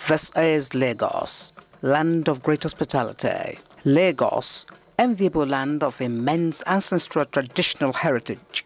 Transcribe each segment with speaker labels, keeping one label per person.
Speaker 1: This is Lagos, land of great hospitality. Lagos, enviable land of immense ancestral traditional heritage.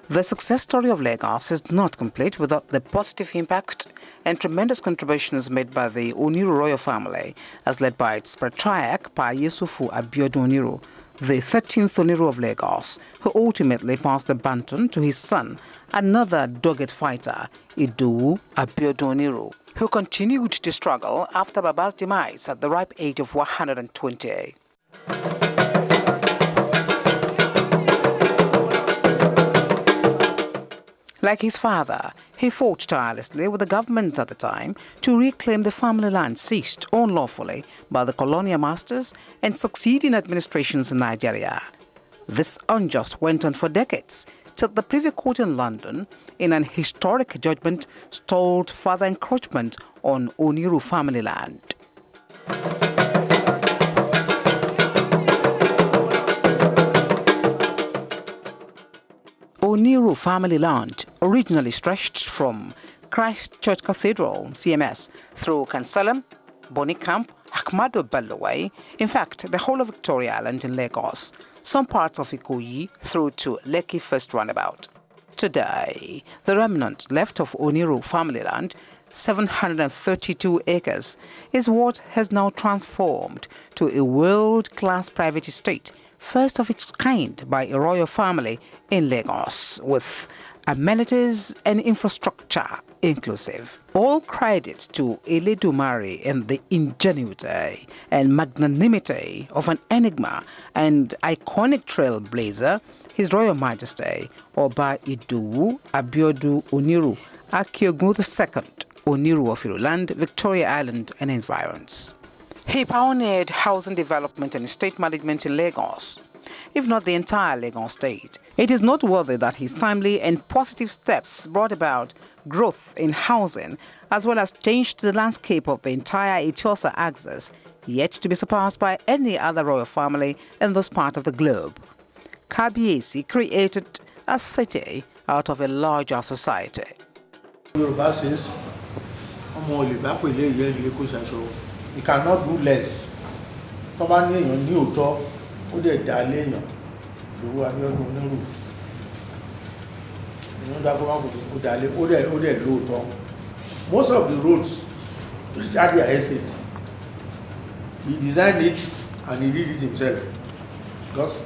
Speaker 1: The success story of Lagos is not complete without the positive impact and tremendous contributions made by the Oniru royal family, as led by its patriarch, Pa IDOWU ABIODUN ONIRU, the 13th Oniru of Lagos, who ultimately passed the baton to his son, another dogged fighter, IDOWU ABIODUN ONIRU, who continued to struggle after Baba's demise at the ripe age of 120. Like his father, he fought tirelessly with the government at the time to reclaim the family land seized unlawfully by the colonial masters and succeeding administrations in Nigeria. This unjust went on for decades, till the Privy Court in London, in an historic judgment, stalled further encroachment on Oniru family land. Oniru family land originally stretched from Christ Church Cathedral, CMS, through Kansalem, Bonny Camp, Ahmadu Bello Way, in fact, the whole of Victoria Island in Lagos, some parts of Ikoyi through to Lekki First Roundabout. Today, the remnant left of Oniru family land, 732 acres, is what has now transformed to a world-class private estate, first of its kind by a royal family in Lagos, with amenities and infrastructure inclusive. All credit to Eledumare and the ingenuity and magnanimity of an enigma and iconic trailblazer, His Royal Majesty OBA IDOWU ABIODUN ONIRU AKOGUN II, Oniruof Iru land, Victoria Island and environs. He pioneered housing development and estate management in Lagos, if not the entire Lagos state. It is noteworthy that his timely and positive steps brought about growth in housing, as well as changed the landscape of the entire Etiosa axis, yet to be surpassed by any other royal family in this part of the globe. Kabiyesi created a city out of a larger society.
Speaker 2: Yoruba says, he cannot do less. Tọ́ba ní èèyàn ní òótọ́, ó dẹ̀ dá léèyàn. IDOWU ABIODUN ONIRU. Èèyàn dá kó má kò ó dá lé, ó dẹ̀ lóòótọ́. Most of the roads at their estate, he designed it and he did it himself. Because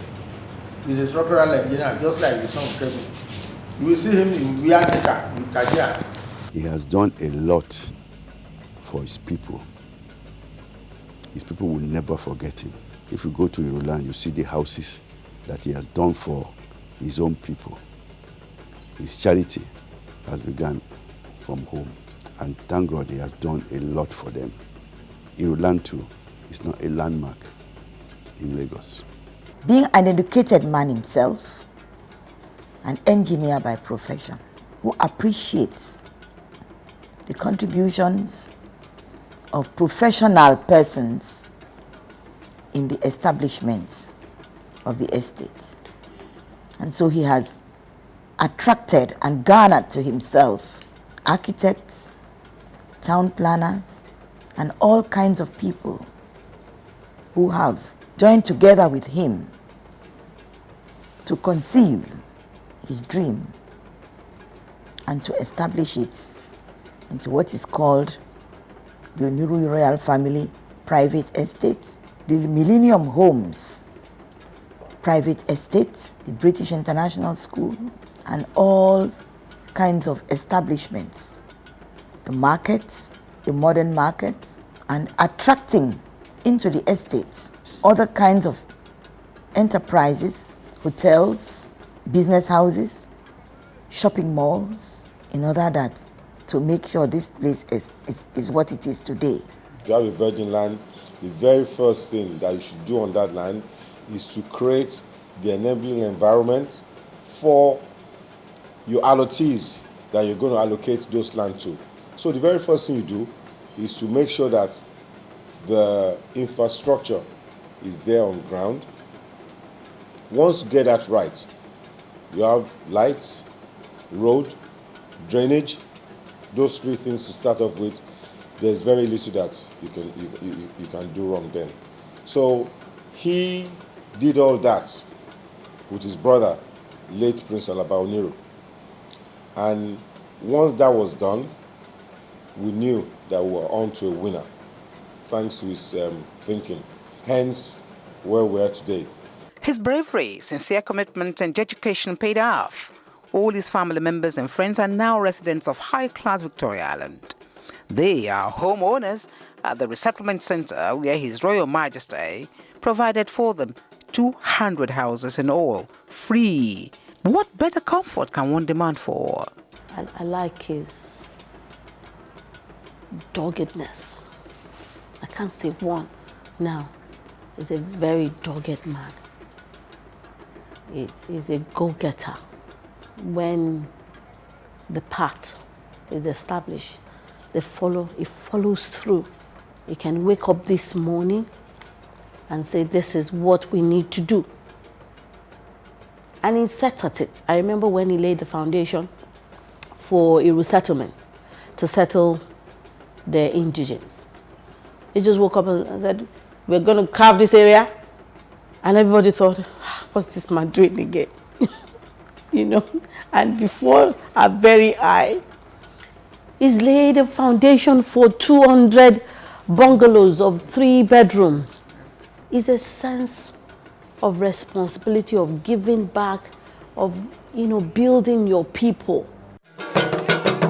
Speaker 2: he's a structural engineer, just like the son of Kevin. You will see him in Vianeka, in Kajia.
Speaker 3: He has done a lot for his people. His people will never forget him. If you go to Iruland, you see the houses that he has done for his own people. His charity has begun from home, and thank God he has done a lot for them. Iruland too is not a landmark in Lagos.
Speaker 4: Being an educated man himself, an engineer by profession, who appreciates the contributions of professional persons in the establishment of the estate. And so he has attracted and garnered to himself architects, town planners, and all kinds of people who have joined together with him to conceive his dream and to establish it into what is called the Oniru Royal Family Private Estate, the Millennium Homes Private Estate, the British International School, and all kinds of establishments. The market, the modern market, and attracting into the estate other kinds of enterprises, hotels, business houses, shopping malls, in order that to make sure this place is what it is today.
Speaker 5: If you have a virgin land, the very first thing that you should do on that land is to create the enabling environment for your allottees that you're going to allocate those land to. So the very first thing you do is to make sure that the infrastructure is there on ground. Once you get that right, you have light, road, drainage, those three things to start off with. There's very little that you can do wrong then. So he did all that with his brother, late Prince Alaba Oniru. And once that was done, we knew that we were on to a winner, thanks to his thinking. Hence, where we are today.
Speaker 1: His bravery, sincere commitment and dedication paid off. All his family members and friends are now residents of high-class Victoria Island. They are homeowners at the resettlement center where His Royal Majesty provided for them 200 houses in all, free. What better comfort can one demand for?
Speaker 6: I like his doggedness. I can't say one now. He's a very dogged man. He's a go-getter. When the path is established, it follows through. He can wake up this morning and say, this is what we need to do. And he set at it. I remember when he laid the foundation for Iru settlement to settle the indigents. He just woke up and said, we're going to carve this area. And everybody thought, what's this man doing again? You know, and before our very eye, he's laid a foundation for 200 bungalows of 3 bedrooms. It's a sense of responsibility, of giving back, of, you know, building your people.